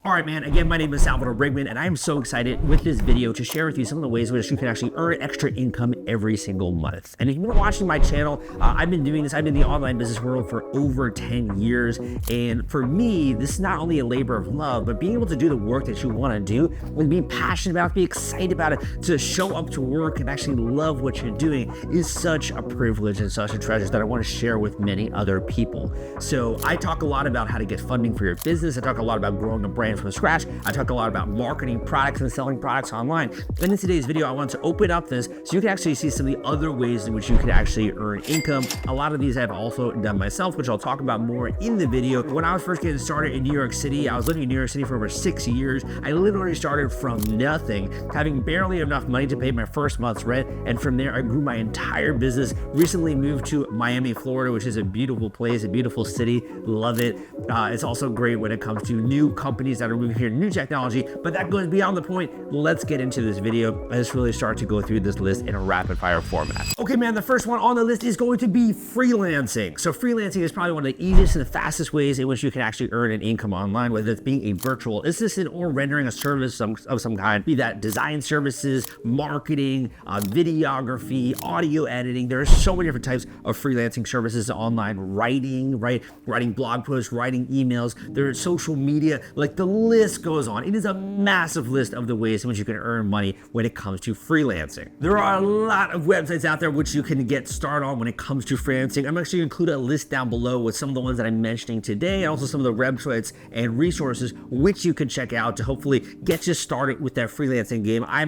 All right, man, again, my name is Salvador Briggman, and I am so excited with this video to share with you some of the ways in which you can actually earn extra income every single month. And if you've been watching my channel, I've been doing this. I've been in the online business world for over 10 years. And for me, this is not only a labor of love, but being able to do the work that you want to do and being passionate about it, be excited about it, to show up to work and actually love what you're doing is such a privilege and such a treasure that I want to share with many other people. So I talk a lot about how to get funding for your business. I talk a lot about growing a brand from scratch. I talk a lot about marketing products and selling products online. And in today's video, I want to open up this so you can actually see some of the other ways in which you can actually earn income. A lot of these I've also done myself, which I'll talk about more in the video. When I was first getting started in New York City, I was living in New York City for over 6 years. I literally started from nothing, having barely enough money to pay my first month's rent. And from there, I grew my entire business. Recently moved to Miami, Florida, which is a beautiful place, a beautiful city. Love it. It's also great when it comes to new companies that are moving here, new technology, but that goes beyond the point. Let's get into this video. Let's really start to go through this list in a rapid fire format. Okay, man, the first one on the list is going to be freelancing. So freelancing is probably one of the easiest and the fastest ways in which you can actually earn an income online, whether it's being a virtual assistant or rendering a service of some kind, be that design services, marketing, videography, audio editing. There are so many different types of freelancing services online, writing, right? Writing blog posts, writing emails, there's social media, like the list goes on. It is a massive list of the ways in which you can earn money when it comes to freelancing. There are a lot of websites out there which you can get started on when it comes to freelancing. I'm actually going to include a list down below with some of the ones that I'm mentioning today, and also some of the websites and resources which you can check out to hopefully get you started with that freelancing game. I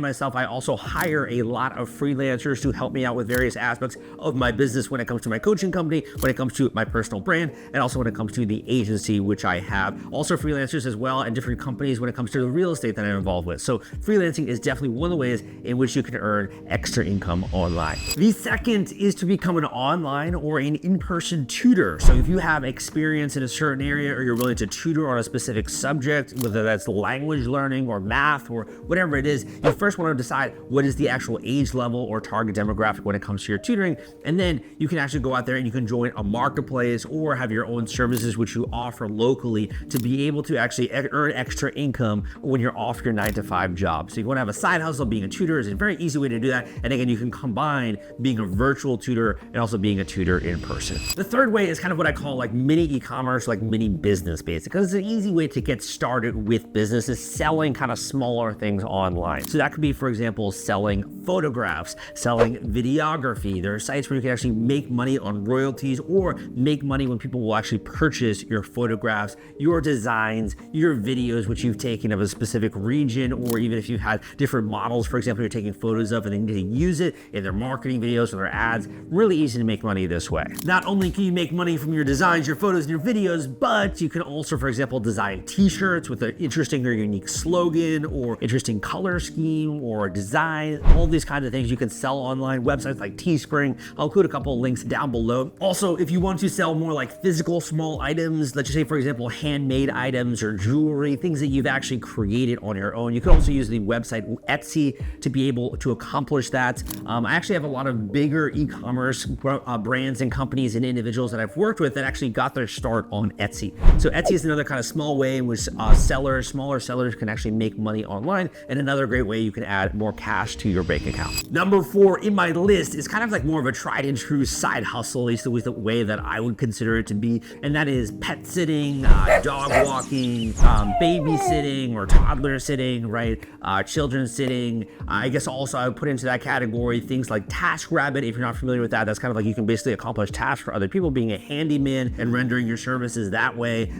also hire a lot of freelancers to help me out with various aspects of my business when it comes to my coaching company, when it comes to my personal brand, and also when it comes to the agency which I have. Also freelancers as well, and different companies when it comes to the real estate that I'm involved with. So freelancing is definitely one of the ways in which you can earn extra income online. The second is to become an online or an in-person tutor. So if you have experience in a certain area or you're willing to tutor on a specific subject, whether that's language learning or math or whatever it is, you first want to decide what is the actual age level or target demographic when it comes to your tutoring. And then you can actually go out there and you can join a marketplace or have your own services which you offer locally to be able to actually earn extra income when you're off your 9-to-5 job. So you want to have a side hustle. Being a tutor is a very easy way to do that. And again, you can combine being a virtual tutor and also being a tutor in person. The third way is kind of what I call like mini e-commerce, like mini business based, because it's an easy way to get started with business is selling kind of smaller things online. So that could be, for example, selling photographs, selling videography. There are sites where you can actually make money on royalties or make money when people will actually purchase your photographs, your designs, your videos, which you've taken of a specific region, or even if you've had different models, for example, you're taking photos of and they need to use it in their marketing videos or their ads. Really easy to make money this way. Not only can you make money from your designs, your photos, and your videos, but you can also, for example, design t-shirts with an interesting or unique slogan or interesting color scheme or design, all these kinds of things you can sell online. Websites like Teespring. I'll include a couple of links down below. Also, if you want to sell more like physical small items, let's just say, for example, handmade items or jewelry, things that you've actually created on your own, you can also use the website Etsy to be able to accomplish that. I actually have a lot of bigger e-commerce brands and companies and individuals that I've worked with that actually got their start on Etsy. So Etsy is another kind of small way in which smaller sellers can actually make money online, and another great way you can add more cash to your bank account. Number 4 in my list is kind of like more of a tried and true side hustle, at least the way that I would consider it to be, and that is pet sitting, dog walking, babysitting or toddler sitting, right? Children sitting. I guess also I would put into that category things like TaskRabbit. If you're not familiar with that, that's kind of like you can basically accomplish tasks for other people, being a handyman and rendering your services that way,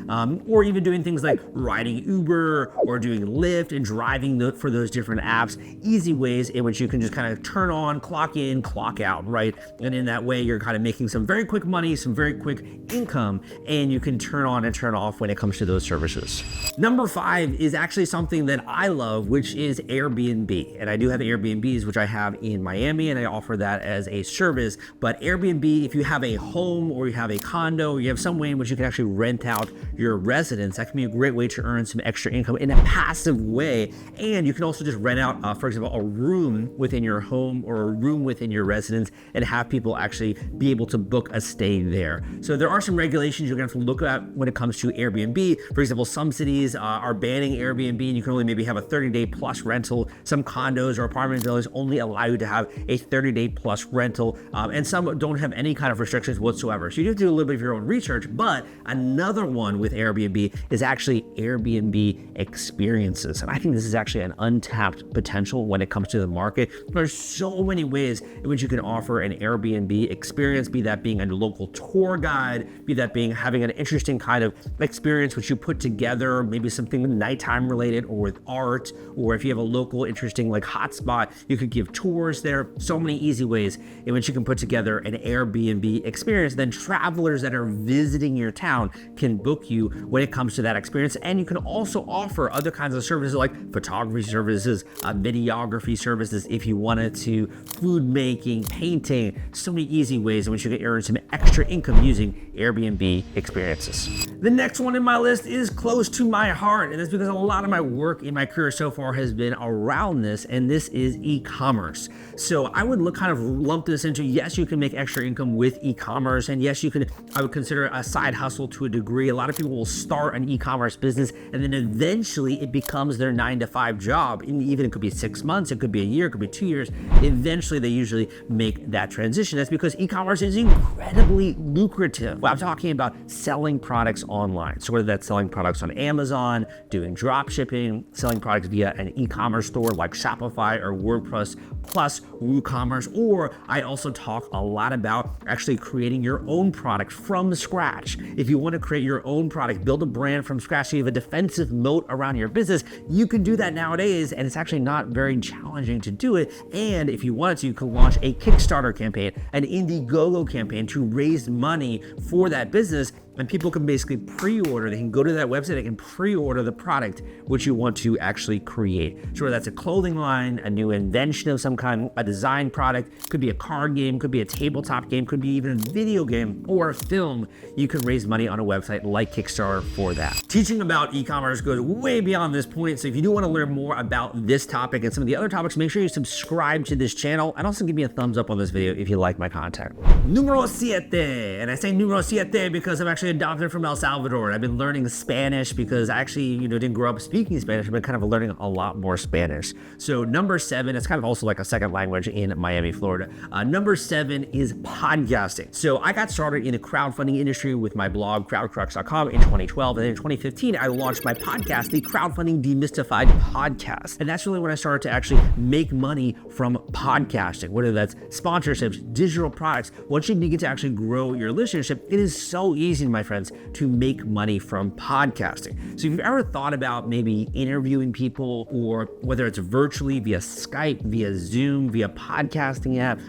or even doing things like riding Uber or doing Lyft and driving for those different apps. Easy ways in which you can just kind of turn on, clock in, clock out, right? And in that way, you're kind of making some very quick money, some very quick income, and you can turn on and turn off when it comes to those services. Number 5 is actually something that I love, which is Airbnb. And I do have Airbnbs, which I have in Miami, and I offer that as a service. But Airbnb, if you have a home or you have a condo, or you have some way in which you can actually rent out your residence, that can be a great way to earn some extra income in a passive way. And you can also just rent out, for example, a room within your home or a room within your residence and have people actually be able to book a stay there. So there are some regulations you're gonna have to look at when it comes to Airbnb. For example, some cities cities are banning Airbnb, and you can only maybe have a 30-day plus rental. Some condos or apartment buildings only allow you to have a 30-day plus rental, and some don't have any kind of restrictions whatsoever. So you have to do a little bit of your own research. But another one with Airbnb is actually Airbnb experiences. And I think this is actually an untapped potential when it comes to the market. There's so many ways in which you can offer an Airbnb experience, be that being a local tour guide, be that being having an interesting kind of experience which you put together, maybe something nighttime related or with art, or if you have a local interesting like hotspot, you could give tours there. So many easy ways in which you can put together an Airbnb experience. Then travelers that are visiting your town can book you when it comes to that experience. And you can also offer other kinds of services like photography services, videography services if you wanted to, food making, painting, so many easy ways in which you can earn some extra income using Airbnb experiences. The next one in my list is close to my heart, and that's because a lot of my work in my career so far has been around this, and this is e-commerce. So I would kind of lump this into, yes, you can make extra income with e-commerce, and yes, I would consider it a side hustle to a degree. A lot of people will start an e-commerce business, and then eventually it becomes their 9-to-5 job. And even it could be 6 months, it could be a year, it could be 2 years. Eventually they usually make that transition. That's because e-commerce is incredibly lucrative. Well, I'm talking about selling products online. So whether that's selling products on Amazon, doing drop shipping, selling products via an e-commerce store like Shopify or WordPress plus WooCommerce, or I also talk a lot about actually creating your own product from scratch. If you want to create your own product, build a brand from scratch, so you have a defensive moat around your business, you can do that nowadays, and it's actually not very challenging to do it. And if you wanted to, you could launch a Kickstarter campaign, an Indiegogo campaign to raise money for that business, and people can basically pre-order. They can go to that website, they can pre-order the product which you want to actually create. So whether that's a clothing line, a new invention of some kind, a design product, could be a card game, could be a tabletop game, could be even a video game or a film, you can raise money on a website like Kickstarter for that. Teaching about e-commerce goes way beyond this point, so if you do want to learn more about this topic and some of the other topics, make sure you subscribe to this channel, and also give me a thumbs up on this video if you like my content. Numero siete, and I say numero siete because I'm actually adopted from El Salvador, and I've been learning Spanish because I actually, didn't grow up speaking Spanish. I've been kind of learning a lot more Spanish. So number 7, it's kind of also like a second language in Miami, Florida. Number 7 is podcasting. So I got started in the crowdfunding industry with my blog, crowdcrux.com in 2012. And then in 2015, I launched my podcast, the Crowdfunding Demystified Podcast. And that's really when I started to actually make money from podcasting, whether that's sponsorships, digital products. Once you begin to actually grow your listenership, it is so easy, my friends, to make money from podcasting. So if you've ever thought about maybe interviewing people, or whether it's virtually via Skype, via Zoom, via podcasting app,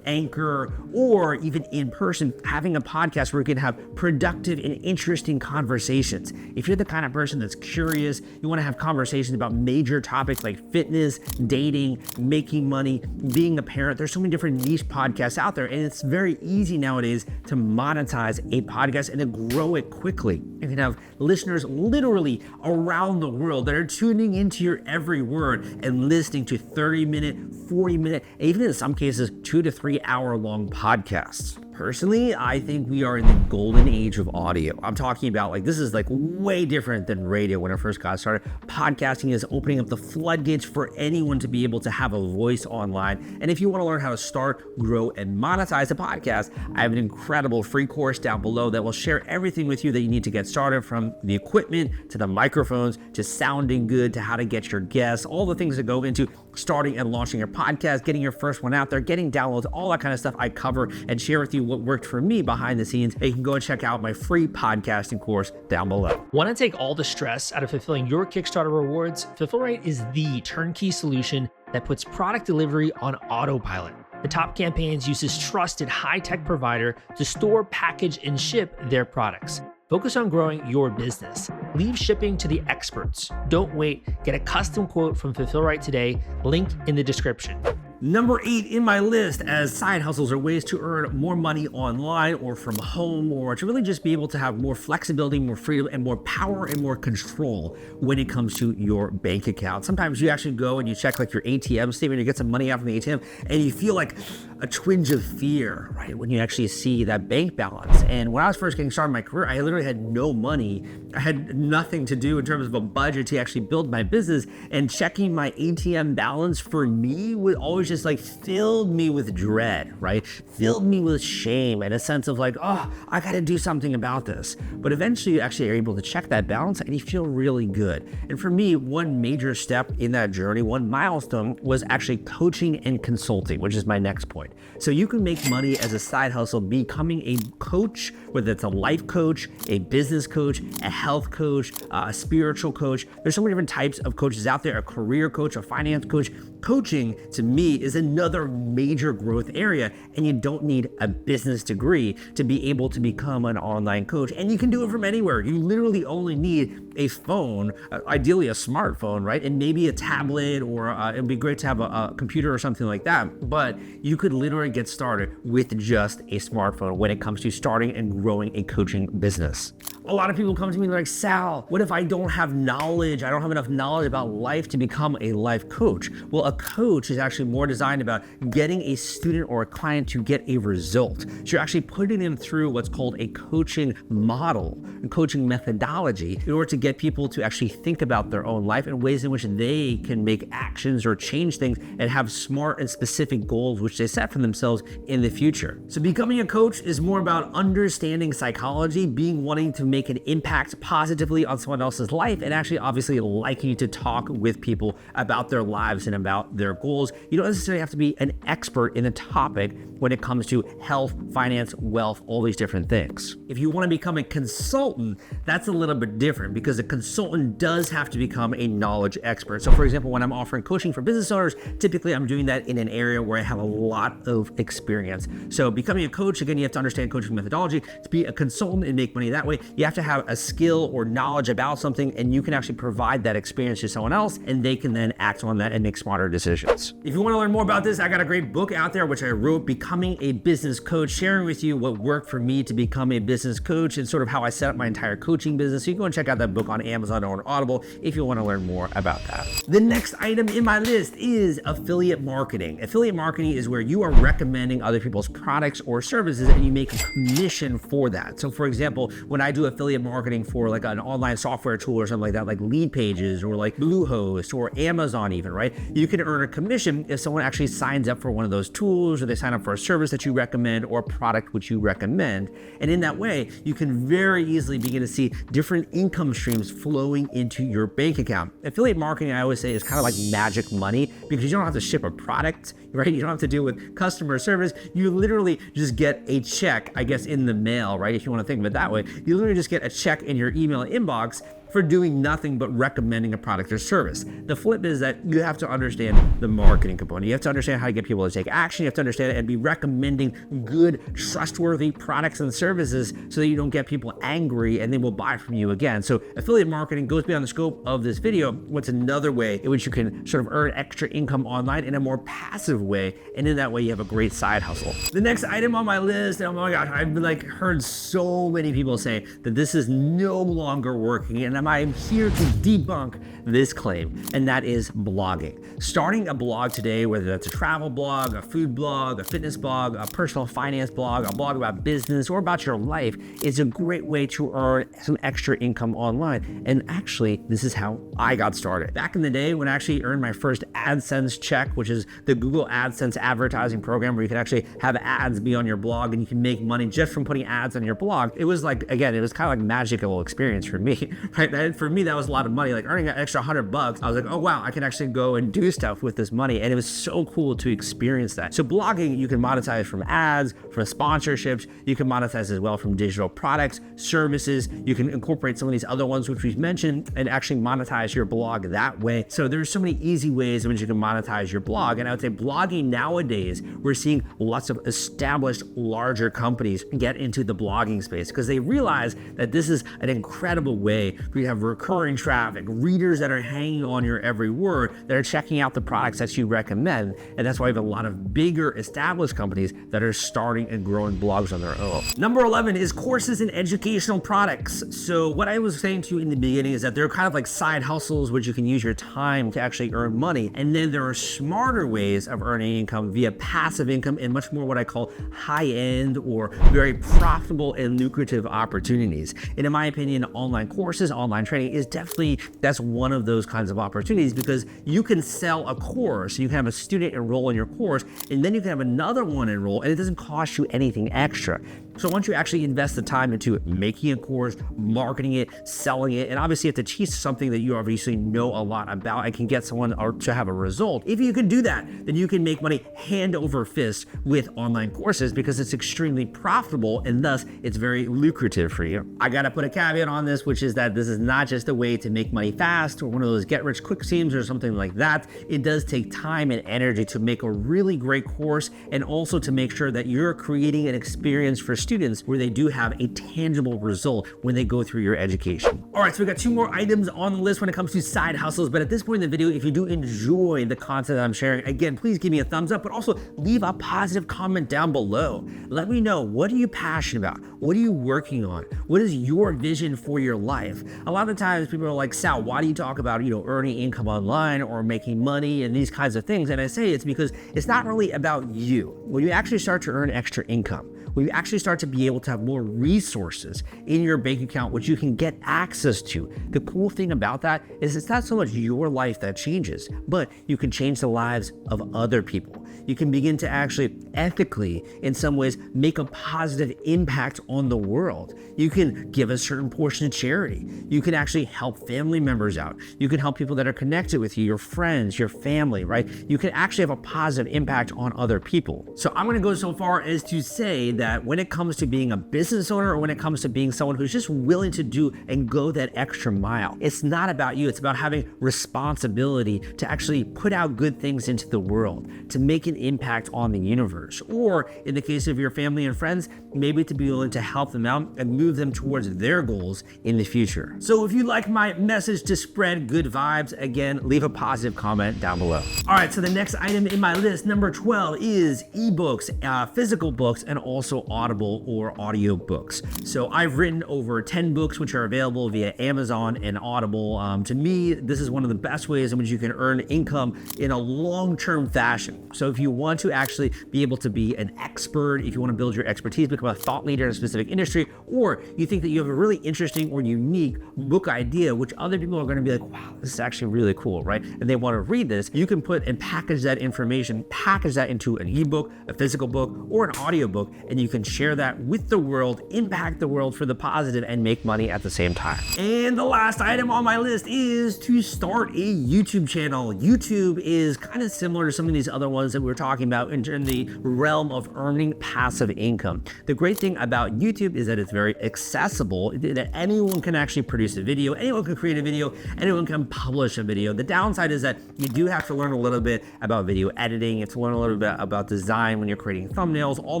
Anchor, or even in person, having a podcast where you can have productive and interesting conversations. If you're the kind of person that's curious, you want to have conversations about major topics like fitness, dating, making money, being a parent, there's so many different niche podcasts out there, and it's very easy nowadays to monetize a podcast and to grow it quickly. You can have listeners literally around the world that are tuning into your every word and listening to 30-minute, 40-minute, even in some cases 2 to 3 hour long podcasts. Personally, I think we are in the golden age of audio. I'm talking about this is way different than radio when I first got started. Podcasting is opening up the floodgates for anyone to be able to have a voice online. And if you want to learn how to start, grow, and monetize a podcast, I have an incredible free course down below that will share everything with you that you need to get started, from the equipment to the microphones to sounding good to how to get your guests, all the things that go into starting and launching your podcast, getting your first one out there, getting downloads, all that kind of stuff I cover and share with you what worked for me behind the scenes. And you can go and check out my free podcasting course down below. Want to take all the stress out of fulfilling your Kickstarter rewards? Fulfillrite is the turnkey solution that puts product delivery on autopilot. The Top Campaigns uses trusted high-tech provider to store, package, and ship their products. Focus on growing your business. Leave shipping to the experts. Don't wait. Get a custom quote from Fulfillrite today. Link in the description. Number 8 in my list as side hustles are ways to earn more money online or from home, or to really just be able to have more flexibility, more freedom, and more power and more control when it comes to your bank account. Sometimes you actually go and you check like your ATM statement, you get some money out from the ATM, and you feel like a twinge of fear, right? When you actually see that bank balance. And when I was first getting started in my career, I literally had no money. I had nothing to do in terms of a budget to actually build my business, and checking my ATM balance for me would always just like filled me with dread, right? Filled me with shame and a sense of like, oh, I got to do something about this. But eventually you actually are able to check that balance and you feel really good. And for me, one major step in that journey, one milestone was actually coaching and consulting, which is my next point. So you can make money as a side hustle becoming a coach, whether it's a life coach, a business coach, a health coach, a spiritual coach. There's so many different types of coaches out there, a career coach, a finance coach. Coaching to me is another major growth area, and you don't need a business degree to be able to become an online coach. And you can do it from anywhere. You literally only need a phone, ideally a smartphone, right? And maybe a tablet, or it'd be great to have a computer or something like that. But you could literally get started with just a smartphone when it comes to starting and growing a coaching business. A lot of people come to me like, Sal, what if I don't have knowledge? I don't have enough knowledge about life to become a life coach. Well, a coach is actually more designed about getting a student or a client to get a result. So you're actually putting them through what's called a coaching model, a coaching methodology, in order to get people to actually think about their own life and ways in which they can make actions or change things and have smart and specific goals which they set for themselves in the future. So becoming a coach is more about understanding psychology, wanting to make an impact positively on someone else's life, and actually obviously liking to talk with people about their lives and about their goals. You don't necessarily have to be an expert in the topic when it comes to health, finance, wealth, all these different things. If you want to become a consultant, that's a little bit different, because a consultant does have to become a knowledge expert. So for example, when I'm offering coaching for business owners, typically I'm doing that in an area where I have a lot of experience. So becoming a coach, again, you have to understand coaching methodology. To be a consultant and make money that way, you have to have a skill or knowledge about something, and you can actually provide that experience to someone else, and they can then act on that and make smarter decisions. If you want to learn more about this, I got a great book out there which I wrote, Becoming a Business Coach, sharing with you what worked for me to become a business coach and sort of how I set up my entire coaching business. So you can go and check out that book on Amazon or on Audible if you want to learn more about that. The next item in my list is affiliate marketing. Affiliate marketing is where you are recommending other people's products or services and you make a commission for that. So for example, when I do affiliate marketing for like an online software tool or something like that, like Lead Pages or like Bluehost or Amazon even, right? You can earn a commission if someone actually signs up for one of those tools, or they sign up for a service that you recommend or a product which you recommend. And in that way, you can very easily begin to see different income streams flowing into your bank account. Affiliate marketing, I always say, is kind of like magic money, because you don't have to ship a product, right? You don't have to deal with customer service. You literally just get a check, I guess, in the mail, right? If you want to think of it that way, you literally just get a check in your email inbox for doing nothing but recommending a product or service. The flip is that you have to understand the marketing component. You have to understand how to get people to take action. You have to understand it and be recommending good, trustworthy products and services so that you don't get people angry and they will buy from you again. So affiliate marketing goes beyond the scope of this video. What's another way in which you can sort of earn extra income online in a more passive way, and in that way you have a great side hustle. The next item on my list, oh my gosh, I've heard so many people say that this is no longer working, and I'm here to debunk this claim, and that is blogging. Starting a blog today, whether that's a travel blog, a food blog, a fitness blog, a personal finance blog, a blog about business or about your life, is a great way to earn some extra income online. And actually, this is how I got started. Back in the day when I actually earned my first AdSense check, which is the Google AdSense advertising program where you can actually have ads be on your blog and you can make money just from putting ads on your blog. It was like, again, it was kind of like magical experience for me, right? For me, that was a lot of money. Like earning an extra $100, I was like, oh wow, I can actually go and do stuff with this money. And it was so cool to experience that. So blogging, you can monetize from ads, from sponsorships. You can monetize as well from digital products, services. You can incorporate some of these other ones which we've mentioned and actually monetize your blog that way. So there's so many easy ways in which you can monetize your blog. And I would say blogging nowadays, we're seeing lots of established larger companies get into the blogging space because they realize that this is an incredible way for We have recurring traffic, readers that are hanging on your every word, that are checking out the products that you recommend. And that's why we have a lot of bigger established companies that are starting and growing blogs on their own. Number 11 is courses and educational products. So what I was saying to you in the beginning is that they're kind of like side hustles, which you can use your time to actually earn money. And then there are smarter ways of earning income via passive income and much more what I call high-end or very profitable and lucrative opportunities. And in my opinion, online courses, online training is definitely, that's one of those kinds of opportunities, because you can sell a course, you can have a student enroll in your course, and then you can have another one enroll, and it doesn't cost you anything extra. So once you actually invest the time into making a course, marketing it, selling it, and obviously you have to teach something that you obviously know a lot about and can get someone to have a result. If you can do that, then you can make money hand over fist with online courses, because it's extremely profitable and thus it's very lucrative for you. I gotta put a caveat on this, which is that this is not just a way to make money fast or one of those get rich quick schemes or something like that. It does take time and energy to make a really great course, and also to make sure that you're creating an experience for students where they do have a tangible result when they go through your education. All right, so we got 2 more items on the list when it comes to side hustles, but at this point in the video, if you do enjoy the content that I'm sharing, again, please give me a thumbs up, but also leave a positive comment down below. Let me know, what are you passionate about? What are you working on? What is your vision for your life? A lot of times people are like, Sal, why do you talk about, earning income online or making money and these kinds of things? And I say it's because it's not really about you. When you actually start to earn extra income, when you actually start to be able to have more resources in your bank account, which you can get access to. The cool thing about that is it's not so much your life that changes, but you can change the lives of other people. You can begin to actually ethically, in some ways, make a positive impact on the world. You can give a certain portion to charity. You can actually help family members out. You can help people that are connected with you, your friends, your family, right? You can actually have a positive impact on other people. So I'm gonna go so far as to say that when it comes to being a business owner, or when it comes to being someone who's just willing to do and go that extra mile, it's not about you, it's about having responsibility to actually put out good things into the world, to make an impact on the universe, or in the case of your family and friends, maybe to be willing to help them out and move them towards their goals in the future. So if you like my message to spread good vibes, again, leave a positive comment down below. All right, so the next item in my list, number 12, is ebooks, physical books, and also Audible or audio books. So I've written over 10 books which are available via Amazon and Audible. To me, this is one of the best ways in which you can earn income in a long-term fashion. So if you want to actually be able to be an expert, if you want to build your expertise, become a thought leader in a specific industry, or you think that you have a really interesting or unique book idea, which other people are going to be like, wow, this is actually really cool, right? And they want to read this, you can put and package that information, package that into an ebook, a physical book, or an audiobook, and you can share that with the world, impact the world for the positive, and make money at the same time. And the last item on my list is to start a YouTube channel. YouTube is kind of similar to some of these other ones that we were talking about in the realm of earning passive income. The great thing about YouTube is that it's very accessible, that anyone can actually produce a video, anyone can create a video, anyone can publish a video. The downside is that you do have to learn a little bit about video editing, you have to learn a little bit about design when you're creating thumbnails, all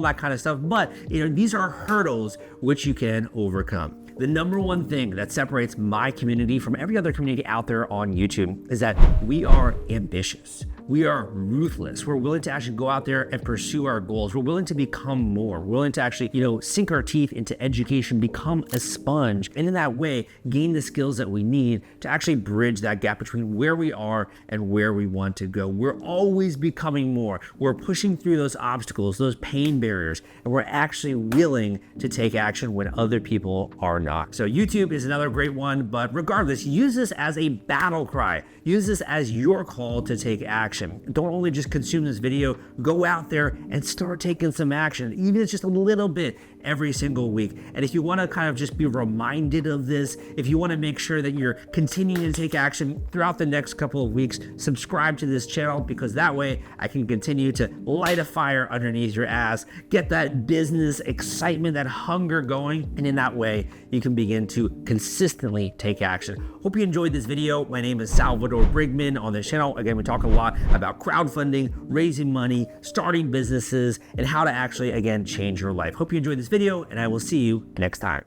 that kind of stuff, but these are hurdles which you can overcome. The number one thing that separates my community from every other community out there on YouTube is that we are ambitious. We are ruthless. We're willing to actually go out there and pursue our goals. We're willing to become more. We're willing to actually, sink our teeth into education, become a sponge, and in that way, gain the skills that we need to actually bridge that gap between where we are and where we want to go. We're always becoming more. We're pushing through those obstacles, those pain barriers, and we're actually willing to take action when other people are not. So YouTube is another great one, but regardless, use this as a battle cry. Use this as your call to take action. Don't only just consume this video, go out there and start taking some action, even if it's just a little bit every single week. And if you want to kind of just be reminded of this, if you want to make sure that you're continuing to take action throughout the next couple of weeks, subscribe to this channel, because that way I can continue to light a fire underneath your ass, get that business excitement, that hunger going, and in that way you can begin to consistently take action. Hope you enjoyed this video. My name is Salvador Briggman on this channel. Again, we talk a lot about crowdfunding, raising money, starting businesses, and how to actually, again, change your life. Hope you enjoyed this video, and I will see you next time.